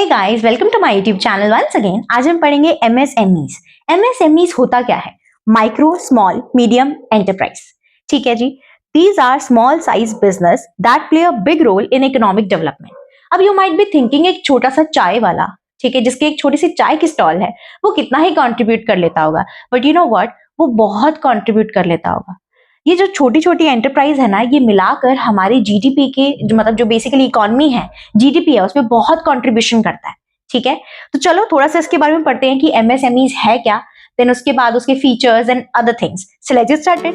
Hey guys, welcome to my YouTube channel once again. आज हम पढ़ेंगे एमएसएमईज। एमएसएमईज होता क्या है? Micro, small, medium enterprise. ठीक है जी। These are small size business that play a big role in economic development. अब यू माइट बी थिंकिंग, एक छोटा सा चाय वाला, ठीक है, जिसके एक छोटी सी चाय की स्टॉल है, वो कितना ही कंट्रीब्यूट कर लेता होगा। बट यू नो व्हाट, वो बहुत कंट्रीब्यूट कर लेता होगा। ये जो छोटी छोटी एंटरप्राइज है ना, ये मिलाकर हमारी जीडीपी के मतलब जो बेसिकली इकोनॉमी है, जीडीपी है, उसमें बहुत कंट्रीब्यूशन करता है। ठीक है, तो चलो थोड़ा सा इसके बारे में पढ़ते हैं कि एमएसएमईज है क्या, देन उसके बाद उसके features and other things. So let's get started.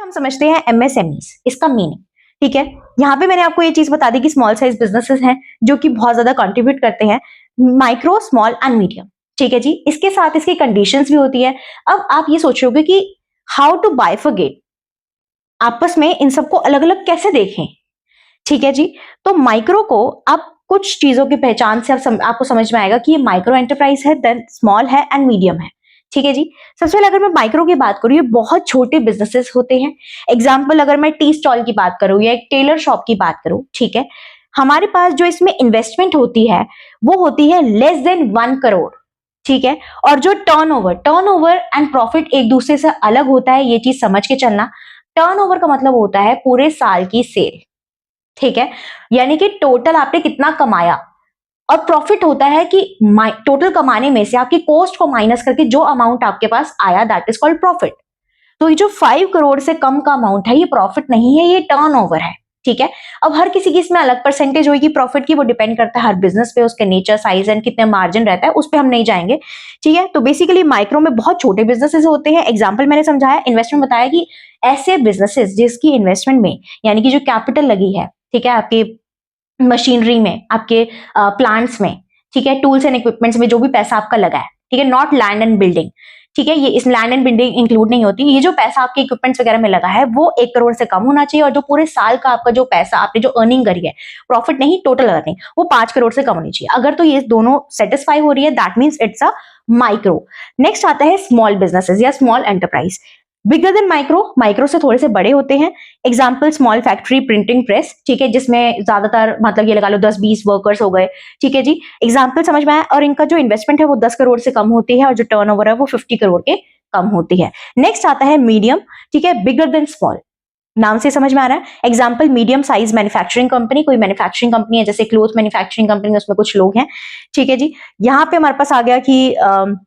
हम समझते हैं एमएसएमईज, इसका मीनिंग। ठीक है, यहाँ पे मैंने आपको ये चीज बता दी कि स्मॉल साइज बिजनेसेस हैं जो कि बहुत ज्यादा कंट्रीब्यूट करते हैं, माइक्रो, स्मॉल एंड मीडियम। ठीक है जी, इसके साथ इसकी कंडीशंस भी होती है। अब आप ये सोचोगे कि हाउ टू बाइफरगेट, आपस में इन सबको अलग अलग कैसे देखें। ठीक है जी, तो माइक्रो को आप कुछ चीजों की पहचान से आपको समझ में आएगा कि ये माइक्रो एंटरप्राइज है, देन स्मॉल है एंड मीडियम है। ठीक है जी, सबसे पहले अगर मैं माइक्रो की बात करूं, ये बहुत छोटे बिजनेसेस होते हैं। एग्जाम्पल, अगर मैं टी स्टॉल की बात करूं या एक टेलर शॉप की बात करूं, ठीक है, हमारे पास जो इसमें इन्वेस्टमेंट होती है वो होती है लेस देन 1 करोड़। ठीक है, और जो टर्नओवर एंड प्रॉफिट एक दूसरे से अलग होता है, ये चीज समझ के चलना। टर्नओवर का मतलब होता है पूरे साल की सेल। ठीक है, यानी कि टोटल आपने कितना कमाया, और प्रॉफिट होता है कि टोटल कमाने में से आपकी कॉस्ट को माइनस करके जो अमाउंट आपके पास आया, दैट इज कॉल्ड प्रॉफिट। तो ये जो 5 करोड़ से कम का अमाउंट है, ये प्रॉफिट नहीं है, ये टर्नओवर है। ठीक है, अब हर किसी की इसमें अलग परसेंटेज होगी प्रॉफिट की, वो डिपेंड करता है हर बिजनेस पे, उसके नेचर, साइज एंड कितने मार्जिन रहता है, उस पे हम नहीं जाएंगे। ठीक है, तो बेसिकली माइक्रो में बहुत छोटे बिजनेसेस होते हैं। एग्जांपल मैंने समझाया, इन्वेस्टमेंट बताया कि ऐसे बिजनेसेस जिसकी इन्वेस्टमेंट में, यानी कि जो कैपिटल लगी है, ठीक है, आपकी मशीनरी में, आपके प्लांट्स में, ठीक है, टूल्स एंड इक्विपमेंट्स में जो भी पैसा आपका लगा है, ठीक है, नॉट लैंड एंड बिल्डिंग। ठीक है, ये इस लैंड एंड बिल्डिंग इंक्लूड नहीं होती। ये जो पैसा आपके इक्विपमेंट्स वगैरह में लगा है वो 1 करोड़ से कम होना चाहिए, और जो पूरे साल का आपका जो पैसा आपने जो अर्निंग करी है, प्रॉफिट नहीं टोटल अर्निंग, वो 5 करोड़ से कम होनी चाहिए। अगर तो ये दोनों सेटिस्फाई हो रही है, that means it's a micro. Next आता है स्मॉल बिजनेसेस या small enterprise. Bigger than micro से थोड़े से बड़े होते हैं। Example, small factory, printing press, ठीक है, जिसमें ज्यादातर मतलब ये लगा लो 10-20 वर्कर्स हो गए। ठीक है जी, एग्जाम्पल समझ में आया। और इनका जो इन्वेस्टमेंट है वो 10 करोड़ से कम होती है, और जो टर्नओवर है वो 50 करोड़ के कम होती है। नेक्स्ट आता है मीडियम। ठीक है, बिगर देन स्मॉल, नाम से समझ में आ रहा है। Example, medium size manufacturing company, कोई मैन्युफैक्चरिंग कंपनी है, जैसे क्लोथ मैन्युफैक्चरिंग कंपनी, उसमें कुछ लोग हैं। ठीक है जी, यहाँ पे हमारे पास आ गया कि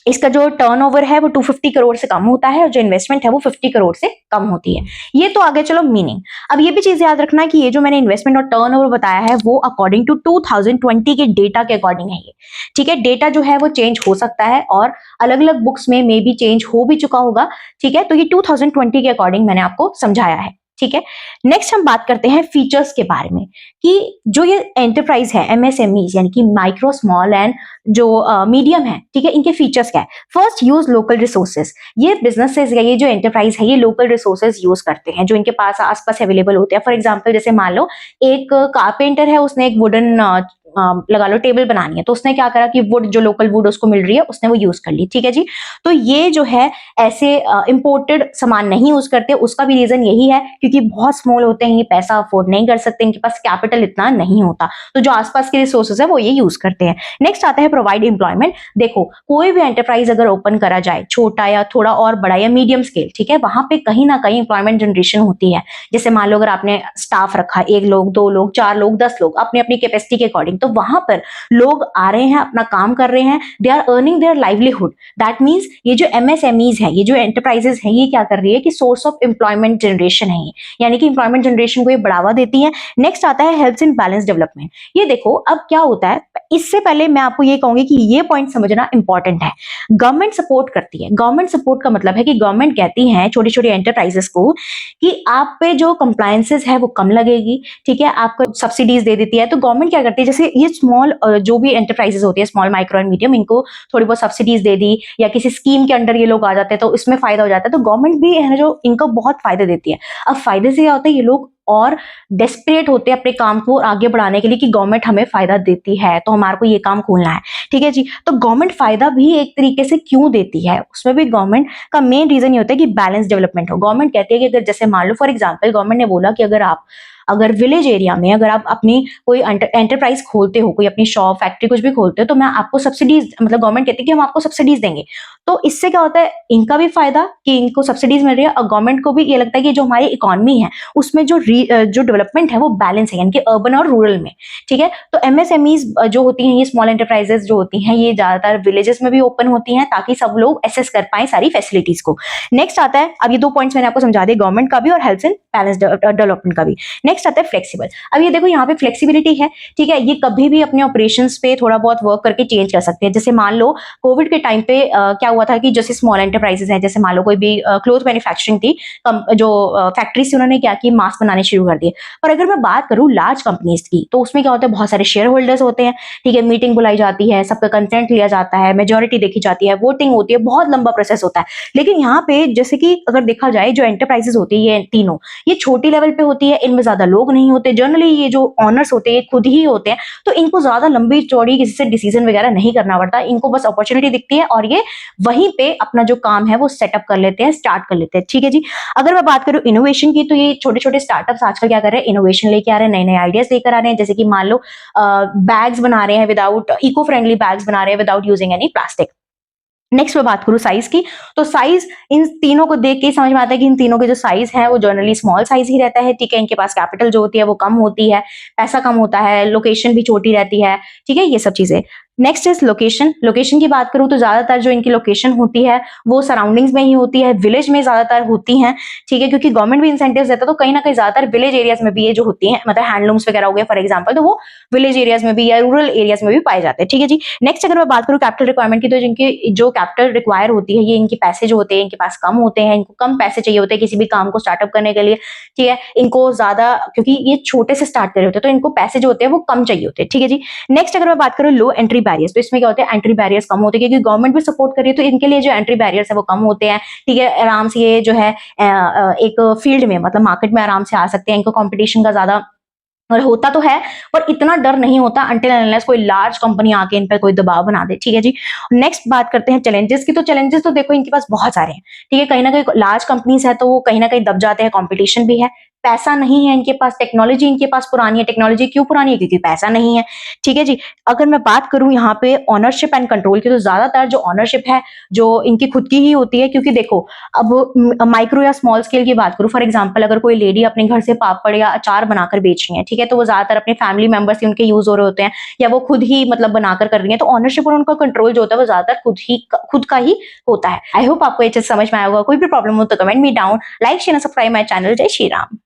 इसका जो टर्नओवर है वो 250 करोड़ से कम होता है, और जो इन्वेस्टमेंट है वो 50 करोड़ से कम होती है। ये तो आगे चलो मीनिंग। अब ये भी चीज याद रखना कि ये जो मैंने इन्वेस्टमेंट और टर्नओवर बताया है वो अकॉर्डिंग टू 2020 के डेटा के अकॉर्डिंग है ये। ठीक है, डेटा जो है वो चेंज हो सकता है, और अलग अलग बुक्स में मे बी चेंज हो भी चुका होगा। ठीक है, तो ये 2020 के अकॉर्डिंग मैंने आपको समझाया है। ठीक है, नेक्स्ट हम बात करते हैं फीचर्स के बारे में, कि जो ये एंटरप्राइज है एमएसएमईज, यानी कि माइक्रो, स्मॉल एंड जो मीडियम है, ठीक है, इनके फीचर्स क्या है। First, use local resources. ये बिजनेसेस या ये जो एंटरप्राइज है, ये लोकल रिसोर्सेज यूज करते हैं जो इनके पास आसपास अवेलेबल होते हैं। फॉर एग्जांपल, जैसे मान लो एक कारपेंटर है, उसने एक वुडन लगा लो टेबल बनानी है, तो उसने क्या करा कि वुड, जो लोकल वुड उसको मिल रही है, उसने वो यूज कर ली। ठीक है जी, तो ये जो है ऐसे इंपोर्टेड सामान नहीं यूज करते। उसका भी रीजन यही है क्योंकि बहुत स्मॉल होते हैं, ये पैसा अफोर्ड नहीं कर सकते, इनके पास कैपिटल इतना नहीं होता, तो जो आसपास के रिसोर्सेज है वो ये यूज करते हैं। नेक्स्ट आता है प्रोवाइड एम्प्लॉयमेंट। देखो, कोई भी एंटरप्राइज अगर ओपन करा जाए, छोटा या थोड़ा और बड़ा या मीडियम स्केल, ठीक है, वहां पे कहीं ना कहीं एम्प्लॉयमेंट जनरेशन होती है। जैसे मान लो अगर आपने स्टाफ रखा, 1 लोग, 2 लोग, 4 लोग, 10 लोग, अपनी अपनी कैपेसिटी के अकॉर्डिंग, तो वहां पर लोग आ रहे हैं, अपना काम कर रहे हैं, they are earning their livelihood. That means ये जो एमएसएमईज है, ये जो एंटरप्राइजेस है, ये क्या कर रही है कि सोर्स ऑफ एम्प्लॉयमेंट जनरेशन है, यानी कि एम्प्लॉयमेंट जनरेशन को ये बढ़ावा देती है। नेक्स्ट आता है हेल्प्स इन बैलेंस डेवलपमेंट। ये देखो, अब क्या होता है, इससे पहले मैं आपको ये कहूंगी कि ये पॉइंट समझना इंपॉर्टेंट है। गवर्नमेंट सपोर्ट करती है। गवर्नमेंट सपोर्ट का मतलब है कि गवर्नमेंट कहती है छोटी छोटी एंटरप्राइजेस को कि आप पे जो कंप्लायंसेस है वो कम लगेगी। ठीक है, आपको सब्सिडीज दे देती है। तो गवर्नमेंट क्या करती है, जैसे ये स्मॉल जो भी एंटरप्राइजेस होती है, स्मॉल, माइक्रो एंड मीडियम, इनको थोड़ी बहुत सब्सिडीज दे दी, या किसी स्कीम के अंडर ये लोग आ जाते हैं तो इसमें फायदा हो जाता है, तो गवर्नमेंट भी है ना जो इनको बहुत फायदे देती है। अब फायदे से क्या होता है, ये लोग और डेस्परेट होते हैं अपने काम को आगे बढ़ाने के लिए कि गवर्नमेंट हमें फायदा देती है तो हमारे को ये काम खोलना है। ठीक है जी, तो गवर्नमेंट फायदा भी एक तरीके से क्यों देती है, उसमें भी गवर्नमेंट का मेन रीजन ये होता है कि बैलेंस डेवलपमेंट हो। गवर्नमेंट कहती है कि अगर जैसे मान लो फॉर एग्जांपल गवर्नमेंट ने बोला कि अगर आप अगर विलेज एरिया में अगर आप अपनी कोई एंटरप्राइज खोलते हो, कोई अपनी शॉप फैक्ट्री कुछ भी खोलते हो, तो मैं आपको सब्सिडीज, मतलब गवर्नमेंट कहती है कि हम आपको सब्सिडीज देंगे। तो इससे क्या होता है, इनका भी फायदा कि इनको सब्सिडीज मिल रही है, और गवर्नमेंट को भी ये लगता है कि जो हमारी इकोनॉमी है उसमें जो डेवलपमेंट है वो बैलेंस है, यानी कि अर्बन और रूरल में। ठीक है, तो एमएसएमईज जो होती हैं, ये स्मॉल एंटरप्राइजेस जो होती हैं, ये ज्यादातर विलेजेस में भी ओपन होती हैं ताकि सब लोग एक्सेस कर पाए सारी फैसिलिटीज को। नेक्स्ट आता है, अब ये 2 पॉइंट्स मैंने आपको समझा दिए, गवर्नमेंट का भी और हेल्थ एंड बैलेंस डेवलपमेंट का भी। नेक्स्ट आता है फ्लेक्सिबल। अब ये देखो यहाँ पे फ्लेक्सिबिलिटी है, ठीक है, ये कभी भी अपने ऑपरेशंस पे थोड़ा बहुत वर्क करके चेंज कर सकते हैं। जैसे मान लो कोविड के टाइम पे क्या हुआ था कि जैसे स्मॉल एंटरप्राइजेस हैं, जैसे मान लो कोई भी क्लोथ मैन्युफैक्चरिंग थी, जो फैक्ट्री से उन्होंने क्या की, मास्क बनाने शुरू कर दिए। पर अगर मैं बात करूं लार्ज कंपनीज की, तो उसमें क्या होता है, बहुत सारे शेयर होल्डर्स होते हैं, ठीक है, मीटिंग बुलाई जाती है, सबका कंसेंट लिया जाता है, मेजोरिटी देखी जाती है, वोटिंग होती है, बहुत लंबा प्रोसेस होता है। लेकिन यहाँ पे जैसे कि अगर देखा जाए, जो एंटरप्राइजेस होती है ये तीनों, ये छोटी लेवल पे होती है, इनमें ज्यादा लोग नहीं होते, जनरली ये जो ऑनर्स होते हैं खुद ही होते हैं, तो इनको ज्यादा लंबी चौड़ी किसी से डिसीजन वगैरह नहीं करना पड़ता, इनको बस अपॉर्चुनिटी दिखती है और ये वहीं पे अपना जो काम है वो सेटअप कर लेते हैं, स्टार्ट कर लेते हैं। ठीक है जी। अगर मैं बात करूं इनोवेशन की, तो ये छोटे छोटे स्टार्टअप्स आजकल क्या कर रहे हैं, इनोवेशन लेके आ रहे हैं, नए नए आइडियाज लेकर आ रहे हैं। जैसे कि मान लो बैग्स बना रहे हैं विदाउट, इको फ्रेंडली बैग्स बना रहे हैं without using any plastic. Next मैं बात करूं साइज की, तो साइज इन तीनों को देख के समझ में आता है कि इन तीनों के जो साइज है वो जनरली स्मॉल साइज ही रहता है। ठीक है, इनके पास कैपिटल जो होती है वो कम होती है, पैसा कम होता है, लोकेशन भी छोटी रहती है। ठीक है, ये सब चीजें। Next is location. लोकेशन की बात करूं तो ज्यादातर जो इनकी लोकेशन होती है वो सराउंडिंग्स में ही होती है, विलेज में ज्यादातर होती हैं। ठीक है, क्योंकि गवर्नमेंट भी इंसेंटिव्स देता है, तो कहीं ना कहीं ज्यादातर विलेज एरियाज में भी ये जो होती हैं, मतलब हैंडलूम्स वगैरह हो गए फॉर एग्जाम्पल, तो वो विलेज एरियाज में भी या रूरल एरियाज में भी पाए जाते हैं। ठीक है जी। नेक्स्ट अगर मैं बात करूं कैपिटल रिक्वायरमेंट की, तो जिनकी जो कैपिटल रिक्वायर होती है, ये इनके पैसे जो होते हैं इनके पास कम होते हैं, इनको कम पैसे चाहिए होते हैं किसी भी काम को स्टार्टअप करने के लिए। ठीक है, इनको ज्यादा, क्योंकि ये छोटे से स्टार्ट कर रहे होते हैं, तो इनको पैसे जो होते हैं वो कम चाहिए होते हैं। ठीक है जी। नेक्स्ट अगर मैं बात करूं लो एंट्री बैरियर्स, तो इसमें क्या होता है, एंट्री बैरियर्स कम होते हैं क्योंकि गवर्नमेंट भी सपोर्ट कर रही है, तो इनके लिए जो एंट्री बैरियर्स है वो कम होते हैं। ठीक है, आराम से ये जो है एक फील्ड में, मतलब मार्केट में आराम से आ सकते हैं, इनको कंपटीशन का ज्यादा और होता तो है, पर इतना डर नहीं होता अंटिल अनलेस कोई लार्ज कंपनी आके इन पर कोई दबाव बना दे। ठीक है जी। नेक्स्ट बात करते हैं चैलेंजेस की, तो चैलेंजेस तो देखो इनके पास बहुत सारे हैं। ठीक है, कहीं ना कहीं लार्ज कंपनीज है तो वो कहीं ना कहीं दब जाते हैं, कंपटीशन भी है, पैसा नहीं है इनके पास, टेक्नोलॉजी इनके पास पुरानी है। टेक्नोलॉजी क्यों पुरानी है, क्योंकि पैसा नहीं है। ठीक है जी। अगर मैं बात करूं यहाँ पे ऑनरशिप एंड कंट्रोल की, तो ज्यादातर जो ऑनरशिप है जो इनकी खुद की ही होती है, क्योंकि देखो अब माइक्रो या स्मॉल स्केल की बात करूं, फॉर एग्जाम्पल अगर कोई लेडी अपने घर से पापड़ या अचार बनाकर बेच रही है, ठीक है, तो वो ज्यादातर अपने फैमिली मेंबर्स ही उनके यूज हो रहे होते हैं, या वो खुद ही मतलब बनाकर कर रही है, तो ऑनरशिप और उनका कंट्रोल जो होता है वो ज्यादातर खुद का ही होता है। आई होप आपको ये चीज समझ में आया होगा। कोई भी प्रॉब्लम हो तो comment me down, like share subscribe my channel. जय श्री राम।